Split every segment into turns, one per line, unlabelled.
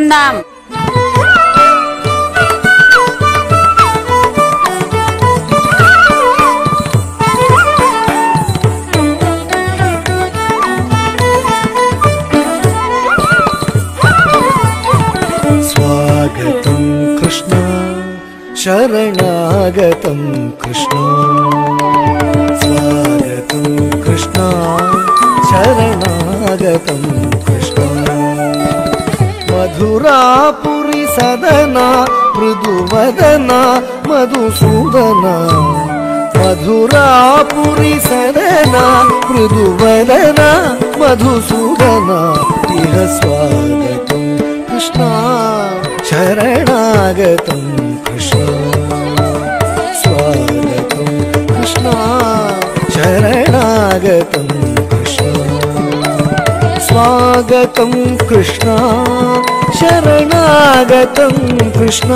తెలుసుకుందాం.
స్వాగతం కృష్ణ శరణాగతం కృష్ణ స్వాగతం కృష్ణ శరణాగతం కృష్ణ మధురాపురి సదన మృదువదన మధుసూదన మధురాపురి సదన మృదువదన మధుసూదన ఇహ స్వాగతం కృష్ణ శరణాగతం కృష్ణ స్వాగతం కృష్ణ శరణాగతం కృష్ణ స్వాగతం కృష్ణ శరణాగతం కృష్ణ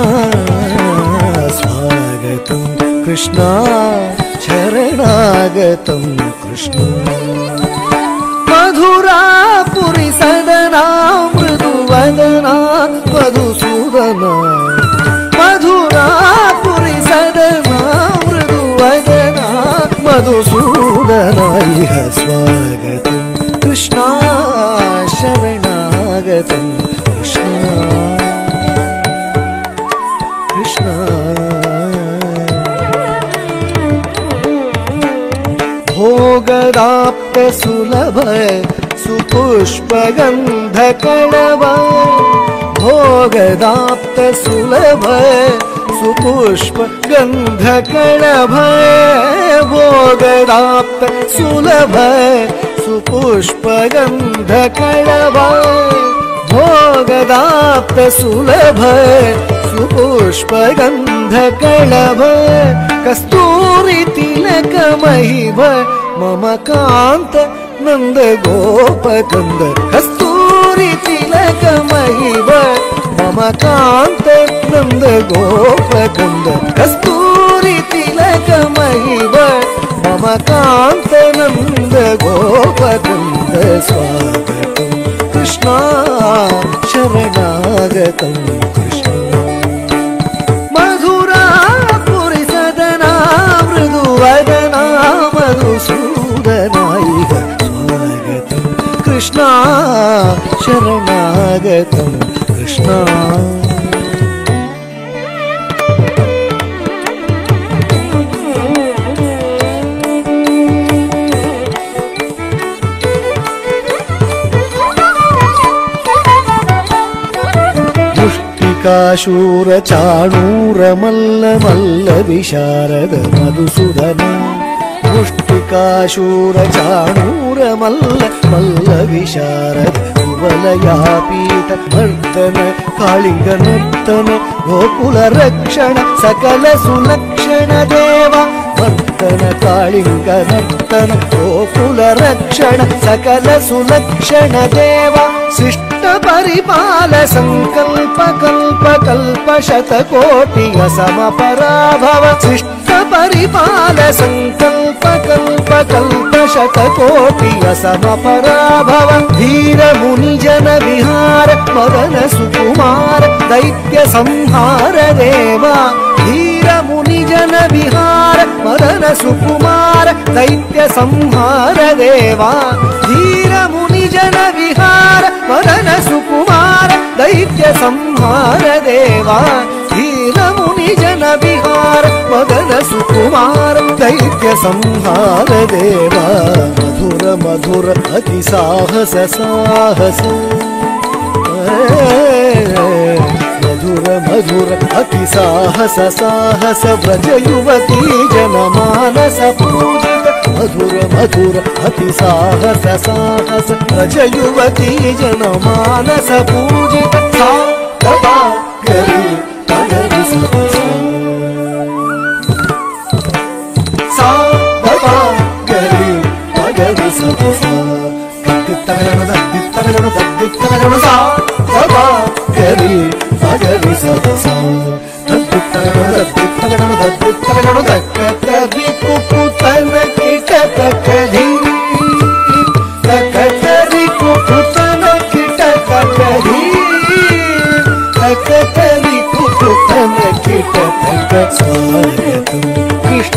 స్వాగతం కృష్ణ శరణాగతం కృష్ణ మధురాపురి సదనా మృదువదనా మధుసూదనా మధురాపురి సదనా మృదువదనా మధుసూదనా ఇహ స్వాగతం కృష్ణ శరణాగతం కృష్ణ కృష్ణ భోగదాప్త సులభ సుపుష్పగంధ కళవ భోగదాప్త సులభ సుపుష్పగంధ కళభ భోగదాప్త సులభ సుపుష్పగంధ కళవ భోగదాప్త సులభ సుపుష్పగంధ కళభ కస్తూరి తిలక మహిమ మమ కాంత నంద గోపకంద కస్తూరి తిలక మహిమ మమ కాంత నంద గోపకంద కస్తూరి తిలక మహిమ మమ కాంత నంద గోపకంద స్వాగతం కృష్ణ శరణాగతం కృష్ణ మధురాపురి సదనా మృదువదనా మధుసూదనా ఇహ స్వాగతం కృష్ణ శరణాగతం కృష్ణ కాశూర చాణూర మల్ల మల్ల విశారద మధుసూదన ముష్టికాశూర చాణూర మల్ల మల్ల విశారద కువలయాపీఠ నర్తన కాళింగ నర్తన గోకుల రక్షణ సకల సులక్షణ దేవ నర్తన కాళింగ నర్తన గోకుల రక్షణ సకల సులక్షణ దేవ శిష్ట పరిపాల సంకల్ప కల్ప కల్ప శతకోటి అసమ పరాభవ శిష్ట పరిపాల సంకల్ప కల్ప కల్ప శతకోటి అసమ పరాభవ ధీర ముని జన విహార మదన సుకుమార దైత్య సంహార దేవ ధీర ముని జన విహార మదన సుకుమార దైత్య సంహార దేవ ధీర ముని జన విహార మదన సుకుమార దైత్య సంహార దేవ ధీర ముని జన విహార మదన సుకుమార దైత్య సంహార దేవ మధుర మధుర అతి సాహస సాహస మధుర మధుర అతి సాహస సాహస వ్రజ యువతీ జన మానస పూజిత మధుర మధుర అతి సాహస సాహస వ్రజ యువతీ జన మానస పూజిత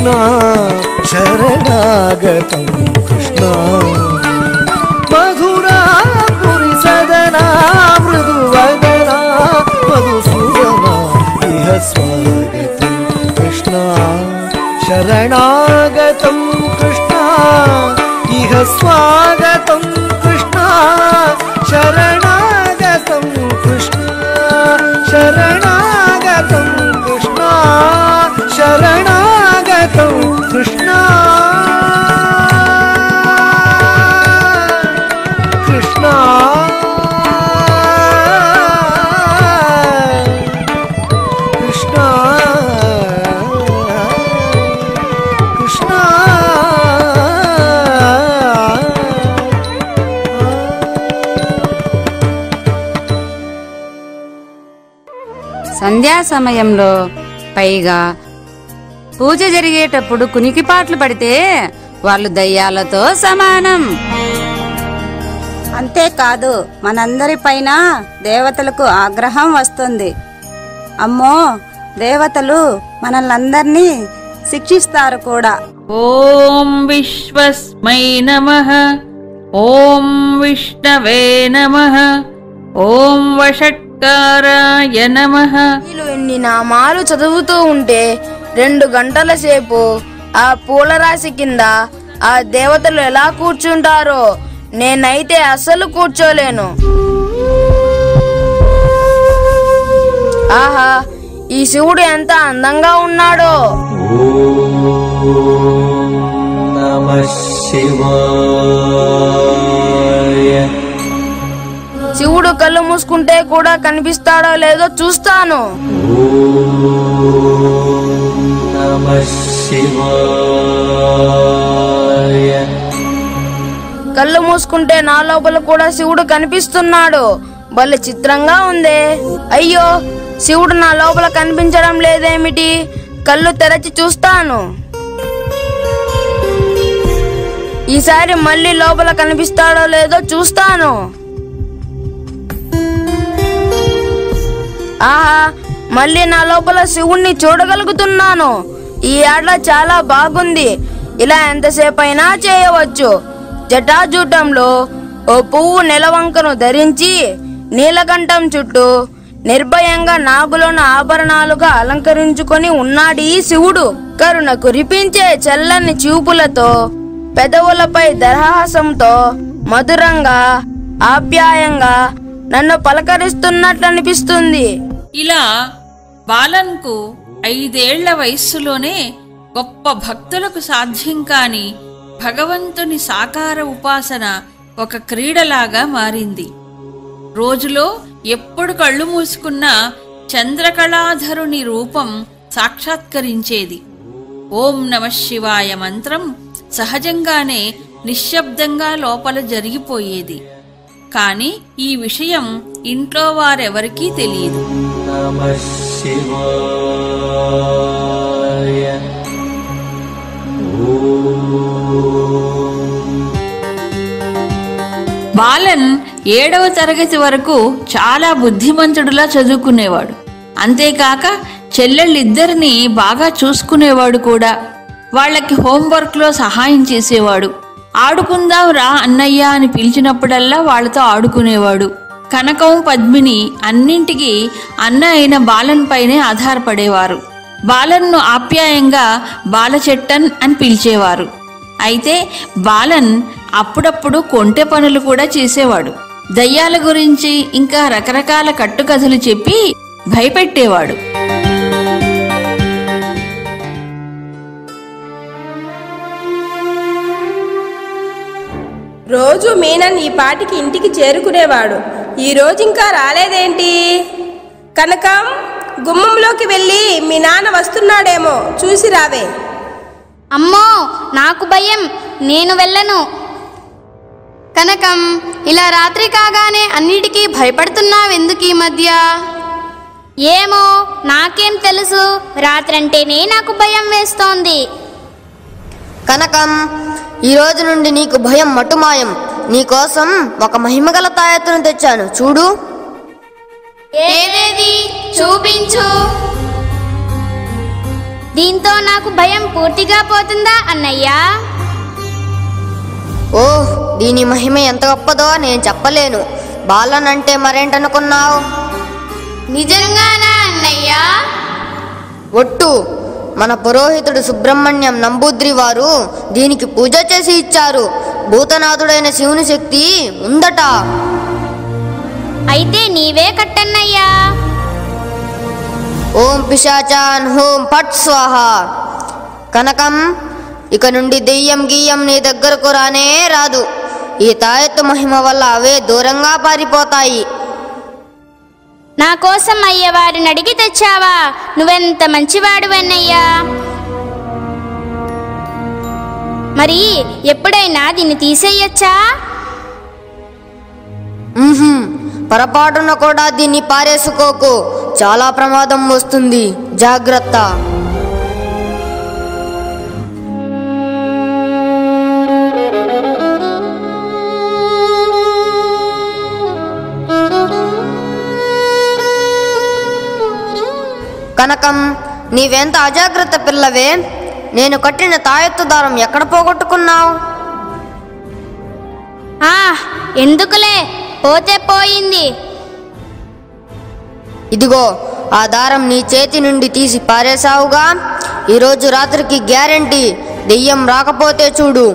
కృష్ణ శరణాగతం కృష్ణ మధురాపురి సదనా మృదువదనా మధుసూదనా ఇహ స్వాగతం కృష్ణ శరణాగతం కృష్ణ ఇహ స్వాగతం కృష్ణ శరణాగతం కృష్ణ శరణాగతం కృష్ణ శరణాగతం కృష్ణ కృష్ణ కృష్ణ కృష్ణ
సంధ్యా సమయంలో పైగా పూజ జరిగేటప్పుడు కునికిపాట్లు పడితే వాళ్ళు దయ్యాలతో సమానం.
అంతేకాదు మనందరిపైన దేవతలకు ఆగ్రహం వస్తుంది. అమ్మో, దేవతలు మనల్నందరినీ శిక్షిస్తారు కూడా.
ఓం విశ్వస్మై నమః, ఓం విష్ణవే నమః, ఓం వషట్కారాయ నమః.
వీళ్ళు ఎన్ని నామాలు చదువుతూ ఉంటే 2 గంటల సేపు ఆ పూలరాశి కింద ఆ దేవతలు ఎలా కూర్చుంటారో నేనైతే అస్సలు కూర్చోలేను. ఆహా, ఈ శివుడు ఎంత అందంగా ఉన్నాడో. శివుడు కళ్ళు మూసుకుంటే కూడా కనిపిస్తాడో లేదో చూస్తాను. కళ్ళు మూసుకుంటే నా లోపల కూడా శివుడు కనిపిస్తున్నాడు. భలే చిత్రంగా ఉందే. అయ్యో, శివుడు నా లోపల కనిపించడం లేదేమిటి? కళ్ళు తెరచి చూస్తాను. ఈసారి మళ్ళీ లోపల కనిపిస్తాడో లేదో చూస్తాను. ఆహా, మళ్ళీ నా లోపల శివుణ్ణి చూడగలుగుతున్నాను. ఈ ఆట చాలా బాగుంది. ఇలా ఎంతసేపు అయినా చేయవచ్చు. జటాజూటంలో ఓ పువ్వు నెలవంకను ధరించి నీలకంఠం చుట్టూ నిర్భయంగా నాగులోని ఆభరణాలుగా అలంకరించుకొని ఉన్నాడు ఈ శివుడు. కరుణ కురిపించే చల్లని చూపులతో, పెదవులపై దరహాసంతో మధురంగా ఆప్యాయంగా నన్ను పలకరిస్తున్నట్లు అనిపిస్తుంది.
ఇలా బాలన్కు 5 ఏళ్ల వయస్సులోనే గొప్ప భక్తులకు సాధ్యం కాని భగవంతుని సాకార ఉపాసన ఒక క్రీడలాగా మారింది. రోజులో ఎప్పుడు కళ్ళు మూసుకున్నా చంద్రకళాధరుని రూపం సాక్షాత్కరించేది. ఓం నమః శివాయ మంత్రం సహజంగానే నిశ్శబ్దంగా లోపల జరిగిపోయేది. కాని ఈ విషయం ఇంట్లో వారెవరికీ తెలియదు. బాలన్ 7వ తరగతి వరకు చాలా బుద్ధిమంతుడులా చదువుకునేవాడు. అంతేకాక చెల్లెళ్ళిద్దరినీ బాగా చూసుకునేవాడు కూడా. వాళ్ళకి హోంవర్క్లో సహాయం చేసేవాడు. ఆడుకుందాం రా అన్నయ్య అని పిలిచినప్పుడల్లా వాళ్లతో ఆడుకునేవాడు. కనకం, పద్మిని అన్నింటికీ అన్న అయిన బాలన్ పైనే ఆధారపడేవారు. బాలన్ను ఆప్యాయంగా బాలచెట్టన్ అని పిలిచేవారు. అయితే బాలన్ అప్పుడప్పుడు కొంటె పనులు కూడా చేసేవాడు. దయ్యాల గురించి ఇంకా రకరకాల కట్టుకథలు చెప్పి భయపెట్టేవాడు.
రోజు మీనన్ ఈ పాటికి ఇంటికి చేరుకునేవాడు. ఈ రోజు ఇంకా రాలేదేంటి? కనకం, గుమ్మంలోకి వెళ్ళి మీ నాన్న వస్తున్నాడేమో చూసి రావే.
అమ్మో, నాకు భయం, నేను వెళ్ళను. కనకం, ఇలా రాత్రి కాగానే అన్నిటికీ భయపడుతున్నావెందుకు ఈ మధ్య? ఏమో, నాకేం తెలుసు, రాత్రంటేనే నాకు భయం వేస్తోంది.
కనకం, ఈ రోజు నుండి నీకు భయం మటుమాయం. నీకోసం ఒక మహిమగల తాయెత్తును తెచ్చాను, చూడు.
ఏదేది? చూపించు. దీంతో నాకు భయం పూర్తిగా పోతుందా అన్నయ్యా?
ఓహ్, దీని మహిమ ఎంత గొప్పదో నేను చెప్పలేను. బాలన్ అంటే మరేంటనుకున్నావు?
నిజంగానా అన్నయ్యా?
ఒట్టు. మన పురోహితుడు సుబ్రహ్మణ్యం నంబూద్రి వారు దీనికి పూజ చేసి ఇచ్చారు. భూతనాథుడైన శివుని శక్తి ఉందట.
అయితే నీవే కట్టన్నయ్యా.
ఓం పిశాచాన్ హోం పట్ స్వాహ. కనకం, ఇక నుండి దెయ్యం గీయం నీ దగ్గరకు రానే రాదు. ఈ తాయెత్తు మహిమ వల్ల అవే దూరంగా పారిపోతాయి.
నా కోసం అయ్యవారిని అడిగి తెచ్చావా? నువ్వెంత మంచివాడువన్నయ్యా. మరి ఎప్పుడైనా దీన్ని తీసేయచ్చా?
పొరపాటున కూడా దీన్ని పారేసుకోకు. చాలా ప్రమాదం వస్తుంది. జాగ్రత్త. కనకం, నీవెంత అజాగ్రత్త పిల్లవే. నేను కట్టిన తాయెత్తు దారం ఎక్కడ పోగొట్టుకున్నావు?
ఎందుకులే, పోతే పోయింది.
ఇదిగో, ఆ దారం నీ చేతి నుండి తీసి పారేశావుగా. ఈరోజు రాత్రికి గ్యారెంటీ. దెయ్యం రాకపోతే చూడు.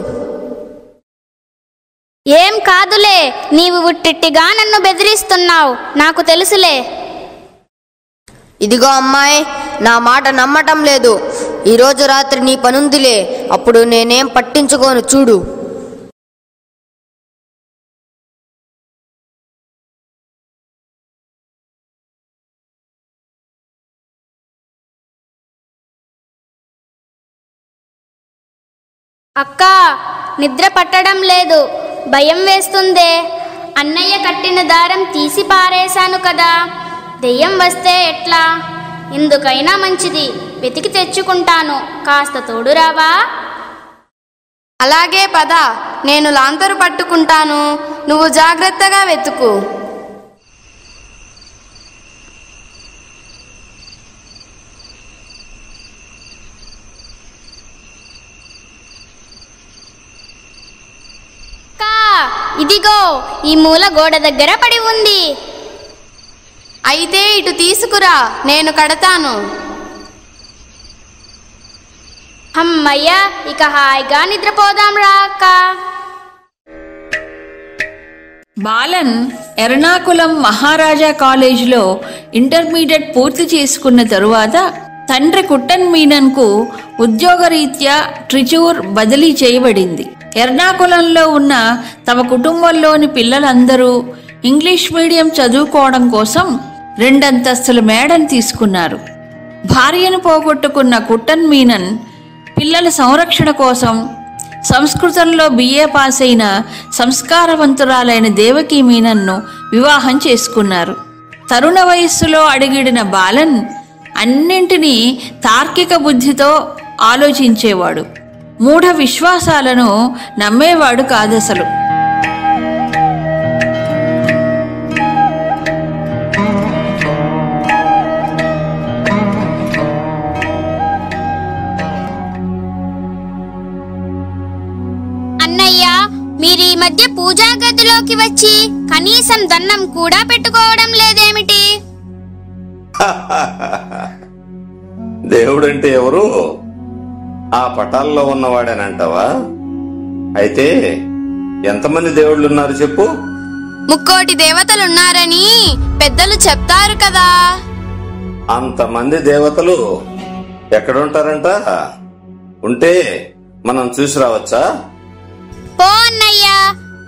ఏం కాదులే, నీవు ఉట్టిట్టిగా నన్ను బెదిరిస్తున్నావు, నాకు తెలుసులే.
ఇదిగో అమ్మాయి, నా మాట నమ్మటం లేదు. ఈరోజు రాత్రి నీ పనుందిలే, అప్పుడు నేనేం పట్టించుకోను చూడు.
అక్క, నిద్ర పట్టడం లేదు, భయం వేస్తుందే. అన్నయ్య కట్టిన దారం తీసి పారేశాను కదా, దెయ్యం వస్తే ఎట్లా? ఎందుకైనా మంచిది, వెతికి తెచ్చుకుంటాను. కాస్త తోడురావా?
అలాగే పద, నేను లాంతరు పట్టుకుంటాను, నువ్వు జాగ్రత్తగా వెతుకు.
ఇదిగో, ఈ మూల గోడ దగ్గర పడి ఉంది.
అయితే ఇటు తీసుకురా, నేను కడతాను.
అమ్మయ్య, ఇక హాయిగా నిద్రపోదాం రా అక్క.
బాలన్ ఎర్నాకులం మహారాజా కాలేజీలో ఇంటర్మీడియట్ పూర్తి చేసుకున్న తరువాత తండ్రి కుట్టన్ మీనన్కు ఉద్యోగరీత్యా ట్రిచూర్ బదిలీ చేయబడింది. ఎర్నాకులంలో ఉన్న తమ కుటుంబంలోని పిల్లలందరూ ఇంగ్లీష్ మీడియం చదువుకోవడం కోసం 2 అంతస్తుల మేడను తీసుకున్నారు. భార్యను పోగొట్టుకున్న కుట్టన్ మీనన్ పిల్లల సంరక్షణ కోసం సంస్కృతంలో BA పాస్ అయిన సంస్కారవంతురాలైన దేవకీ మీనన్ను వివాహం చేసుకున్నారు. తరుణ వయస్సులో అడుగిడిన బాలన్ అన్నింటినీ తార్కిక బుద్ధితో ఆలోచించేవాడు. మూఢ విశ్వాసాలను నమ్మేవాడు కాదసలు.
అన్నయ్య, మీరు ఈ మధ్య పూజా గదిలోకి వచ్చి కనీసం దండం కూడా పెట్టుకోవడం లేదేమిటి?
దేవుడంటే ఎవరు? ఆ పటాల్లో ఉన్నవాడేనంటావా? అయితే ఎంతమంది దేవుళ్ళున్నారు చెప్పు?
3 కోటి దేవతలున్నారని పెద్దలు చెప్తారు కదా.
అంతమంది దేవతలు ఎక్కడుంటారంట? ఉంటే మనం చూసి రావచ్చా?
పో అన్నయ్య,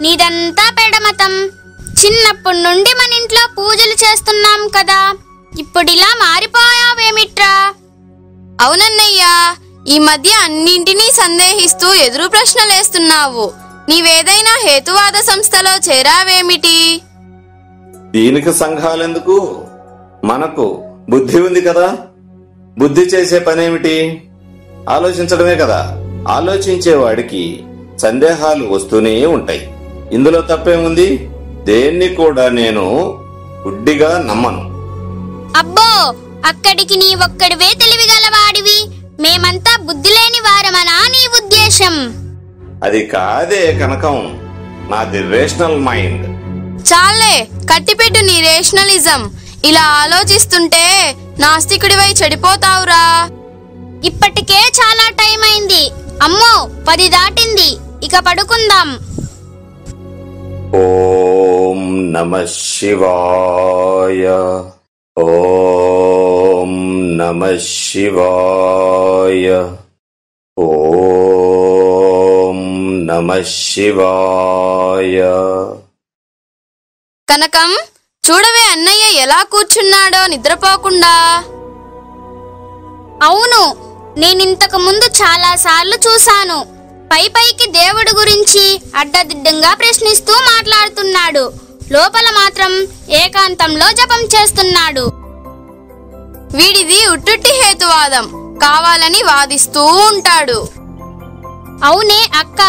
నీదంతా పెడమతం. చిన్నప్పటి నుండి మన ఇంట్లో పూజలు చేస్తున్నాం కదా, ఇప్పుడిలా మారిపోయావేమిట్రా?
అవునన్నయ్యా, ఈ మధ్య అన్నింటినీ సందేహిస్తూ ఎదురు ప్రశ్నలేస్తున్నావు. నీవేదైనా హేతువాద సంస్థలో చేరావేమిటి?
దీనికి సంఘాలెందుకు? మనకు బుద్ధి ఉంది కదా. బుద్ధి చేసే పనేమిటి? ఆలోచించడమే కదా. ఆలోచించేవాడికి సందేహాలు వస్తూనే ఉంటాయి. ఇందులో తప్పేముంది? దేన్ని కూడా నేను గుడ్డిగా నమ్మను.
అబ్బో, అక్కడికి నీ ఒక్కడివే తెలివిగలవాడివి. మేమంతా బుద్ధి లేని వారమనా నీ ఉద్దేశం?
అది కాదే కనకం, నాది రేషనల్ మైండ్.
చాలే, కట్టిపెట్టు నీ రేషనలిజం. ఇలా ఆలోచిస్తుంటే నాస్తికుడివై చెడిపోతావురా.
ఇప్పటికే చాలా టైం అయింది. అమ్మో 10 దాటింది. ఇక పడుకుందాం.
ఓం నమః శివాయ. ఓం నమః శివాయ. ఓం నమః శివాయ.
కనకం, చూడవే అన్నయ్య ఎలా కూర్చున్నాడో నిద్రపోకుండా.
అవును, నేనింతకు ముందు చాలా సార్లు చూశాను. పైకి దేవుడి గురించి అడ్డదిడ్డంగా ప్రశ్నిస్తూ మాట్లాడుతున్నాడు. లోపల మాత్రం ఏకాంతంలో జపం చేస్తున్నాడు.
వీడిది ఉట్టుట్టి హేతువాదం, కావాలని వాదిస్తూ ఉంటాడు.
అవునే అక్క,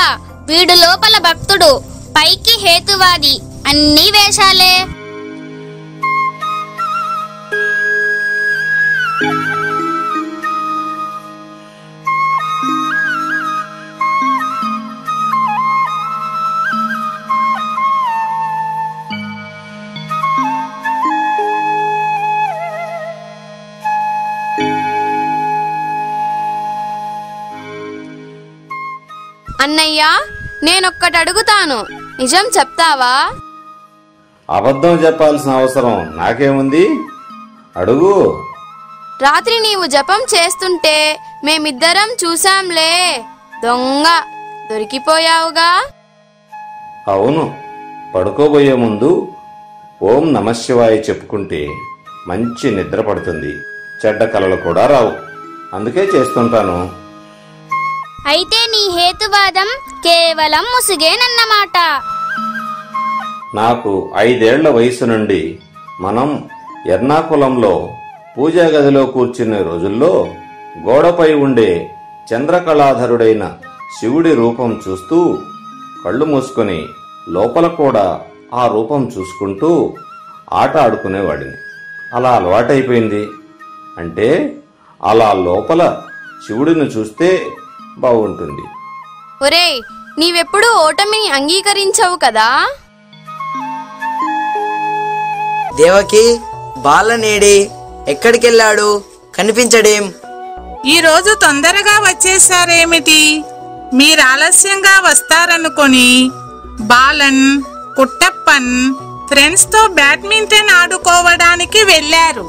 వీడు లోపల భక్తుడు, పైకి హేతువాది. అన్నీ వేషాలే.
అన్నయ్య, నేనొక్కటి అడుగుతాను, నిజం చెప్తావా?
అబద్ధం చెప్పాల్సిన అవసరం నాకేముంది? అడుగు.
రాత్రి నీవు జపం చేస్తుంటే మేమిద్దరం చూశాంలే. దొంగ, దొరికిపోయావుగా.
అవును, పడుకోబోయే ముందు ఓం నమః శివాయ చెప్పుకుంటే మంచి నిద్ర పడుతుంది, చెడ్డ కలలు కూడా రావు. అందుకే చేస్తుంటాను.
అయితే నీ హేతువాదం కేవలం ముసుగేనన్నమాట.
నాకు 5 ఏళ్ల వయసు నుండి మనం ఎర్నాకులంలో పూజా గదిలో కూర్చునే రోజుల్లో గోడపై ఉండే చంద్రకళాధరుడైన శివుడి రూపం చూస్తూ కళ్ళు మూసుకొని లోపల కూడా ఆ రూపం చూసుకుంటూ ఆట ఆడుకునేవాడిని. అలా అలవాటైపోయింది. అంటే అలా లోపల శివుడిని చూస్తే బాగుంటుంది.
ఒరేయ్, నీవెప్పుడు ఓటమిని అంగీకరించవు కదా.
దేవకి, బాలనేడి ఎక్కడికెళ్ళాడు? కనిపించడేం?
ఈరోజు తొందరగా వచ్చేసారేమిటి? మీరు ఆలస్యంగా వస్తారనుకొని బాలన్, కుట్టప్పన్ ఫ్రెండ్స్ తో బ్యాడ్మింటన్ ఆడుకోవడానికి వెళ్లారు.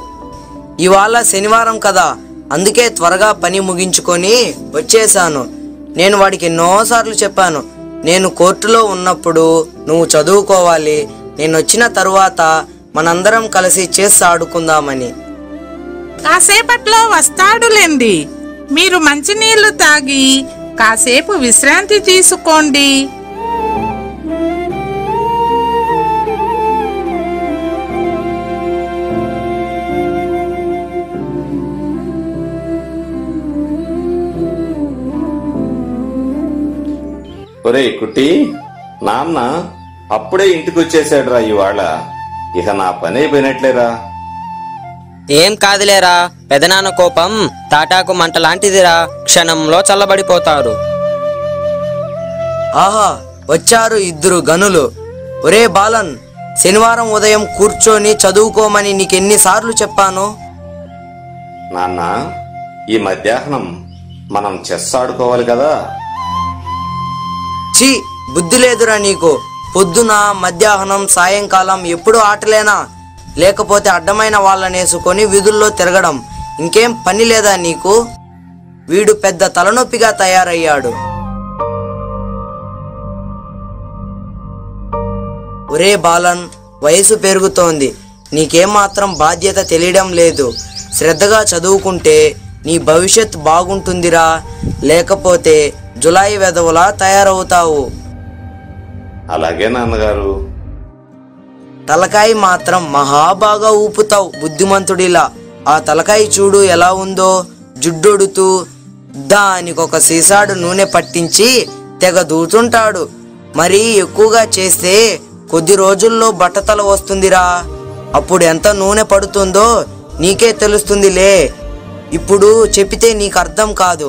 ఇవాళ శనివారం కదా, అందుకే త్వరగా పని ముగించుకొని వచ్చేశాను. నేను వాడికి ఎన్నోసార్లు చెప్పాను, నేను కోర్టులో ఉన్నప్పుడు నువ్వు చదువుకోవాలి, నేను వచ్చిన తరువాత మనందరం కలిసి చెస్ ఆడుకుందామని.
కాసేపట్లో వస్తాడులేండి. మీరు మంచినీళ్లు తాగి కాసేపు విశ్రాంతి తీసుకోండి.
ఒరేయ్ కుట్టి, నాన్న అప్పుడే ఇంటికి వచ్చేసాడురా ఇవాళ. ఇక నా పని అయిపోయినట్లేరా.
ఏం కాదులేరా, పెదనాన్న కోపం తాటాకు మంట లాంటిదిరా, క్షణంలో చల్లబడిపోతారు.
ఆహా, వచ్చారు 2 గనులు. ఒరే బాలన్, శనివారం ఉదయం కూర్చొని చదువుకోమని నీకెన్నిసార్లు చెప్పాను?
నాన్న, ఈ మధ్యాహ్నం మనం చెస్ ఆడుకోవాలి కదా.
ఛీ, బుద్ధి లేదురా నీకు. పొద్దున, మధ్యాహ్నం, సాయంకాలం ఎప్పుడు ఆటలేనా? లేకపోతే అడ్డమైన వాళ్ళనేసుకొని వీధుల్లో తిరగడం. ఇంకేం పని లేదా నీకు? వీడు పెద్ద తలనొప్పిగా తయారయ్యాడు. ఒరే బాలన్, వయసు పెరుగుతోంది, నీకేమాత్రం బాధ్యత తెలియడం లేదు. శ్రద్ధగా చదువుకుంటే నీ భవిష్యత్ బాగుంటుందిరా, లేకపోతే జులాయి వెధవలా తయారవుతావు.
అలాగే నాన్నగారు.
తలకాయ మాత్రం మహాబాగా ఊపుతావు బుద్ధిమంతుడిలా. ఆ తలకాయ చూడు ఎలా ఉందో, జుడ్డొడుతూ దానికొక సీసాడు నూనె పట్టించి తెగ దూతుంటాడు. మరీ ఎక్కువగా చేస్తే కొద్ది రోజుల్లో బట్టతల వస్తుందిరా. అప్పుడు ఎంత నూనె పడుతుందో నీకే తెలుస్తుందిలే. ఇప్పుడు చెప్పితే నీకు అర్థం కాదు.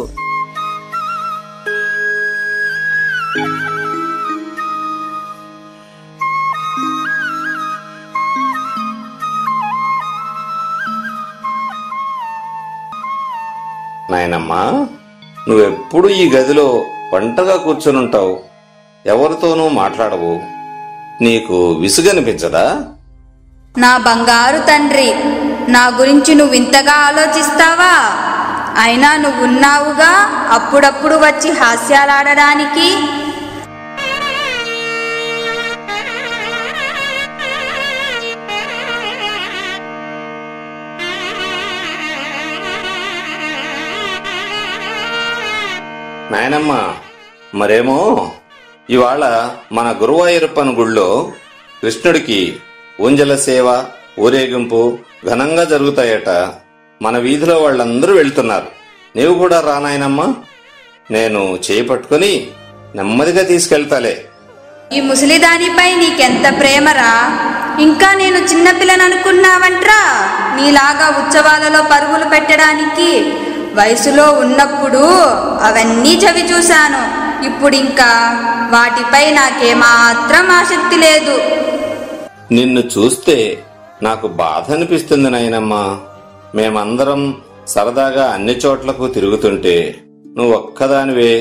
నాయనమ్మా, నువ్వెప్పుడు ఈ గదిలో ఒంటరిగా కూర్చొనుంటావు, ఎవరితోనూ మాట్లాడవు. నీకు విసుగనిపించదా?
నా బంగారు తండ్రి, నా గురించి నువ్వు ఇంతగా ఆలోచిస్తావా? అయినా నువ్వున్నావుగా అప్పుడప్పుడు వచ్చి హాస్యాలాడడానికి.
నాయనమ్మా, మరేమో ఇవాళ మన గురువాయూరప్పన్ గుళ్ళో కృష్ణుడికి ఊంజల సేవ, ఊరేగింపు ఘనంగా జరుగుతాయట. మన వీధిలో వాళ్ళందరూ వెళ్తున్నారు. నీవు కూడా రా నాయనమ్మా. నేను చేయి పట్టుకుని నెమ్మదిగా తీసుకెళ్తాలే.
ఈ ముసలిదానిపై నీకెంత ప్రేమరా! ఇంకా నేను చిన్నపిల్లననుకున్నావంట్రా? నీలాగా ఉత్సవాలలో పరుగులు పెట్టడానికి. వయసులో ఉన్నప్పుడు అవన్నీ చవి చూశాను. ఇప్పుడింకా వాటిపై నాకేమాత్రం ఆసక్తి లేదు.
నిన్ను చూస్తే నాకు బాధ అనిపిస్తుంది నాయనమ్మా. మేమందరం సరదాగా అన్ని చోట్లకు తిరుగుతుంటే నువ్వు ఒక్కదానివే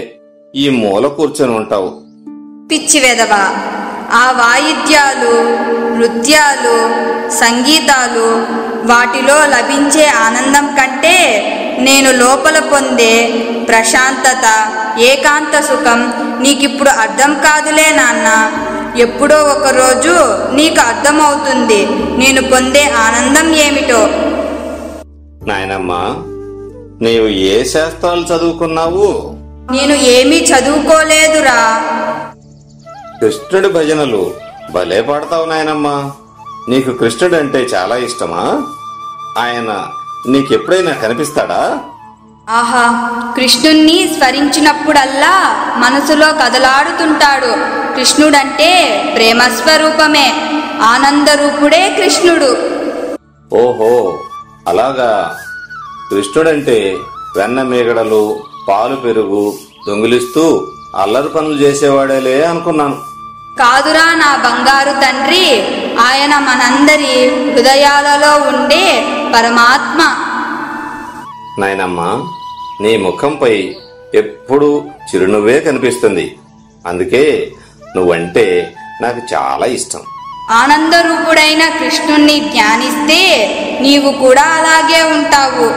ఈ మూల కూర్చొని ఉంటావు.
పిచ్చి వెదవా! ఆ వాయిద్యాలు, నృత్యాలు, సంగీతాలు, వాటిలో లభించే ఆనందం కంటే నేను లోపల పొందే ప్రశాంతత, ఏకాంత సుఖం నీకిప్పుడు అర్థం కాదులే నాన్న. ఎప్పుడో ఒకరోజు నీకు అర్థమవుతుంది నేను పొందే ఆనందం ఏమిటో.
నాయనమ్మా, నీవు ఏ శాస్త్రాలు చదువుకున్నావు?
నేను ఏమీ చదువుకోలేదురా.
కృష్ణుడి భజనలు భలే పాడతావు నాయనమ్మా. నీకు కృష్ణుడంటే చాలా ఇష్టమా? ఆయన నీకెప్పుడైనా కనిపిస్తాడా?
ఆహా, కృష్ణుణ్ణి స్మరించినప్పుడల్లా మనసులో కదలాడుతుంటాడు. కృష్ణుడంటే ప్రేమస్వరూపమే, ఆనందరూపుడే కృష్ణుడు.
ఓహో, అలాగా. కృష్ణుడంటే వెన్న మేగడలు, పాలు పెరుగు దొంగిలిస్తూ అల్లరి పనులు చేసేవాడేలే అనుకున్నాను.
కాదురా నా బంగారు తండ్రి, ఆయన మనందరి హృదయాలలో ఉండే పరమాత్మ.
నాయనమ్మా, నీ ముఖంపై ఎప్పుడూ చిరునవ్వే కనిపిస్తుంది. అందుకే నువ్వంటే నాకు చాలా ఇష్టం.
ఆనందరూపుడైన కృష్ణుణ్ణి ధ్యానిస్తే నీవు కూడా అలాగే ఉంటావు.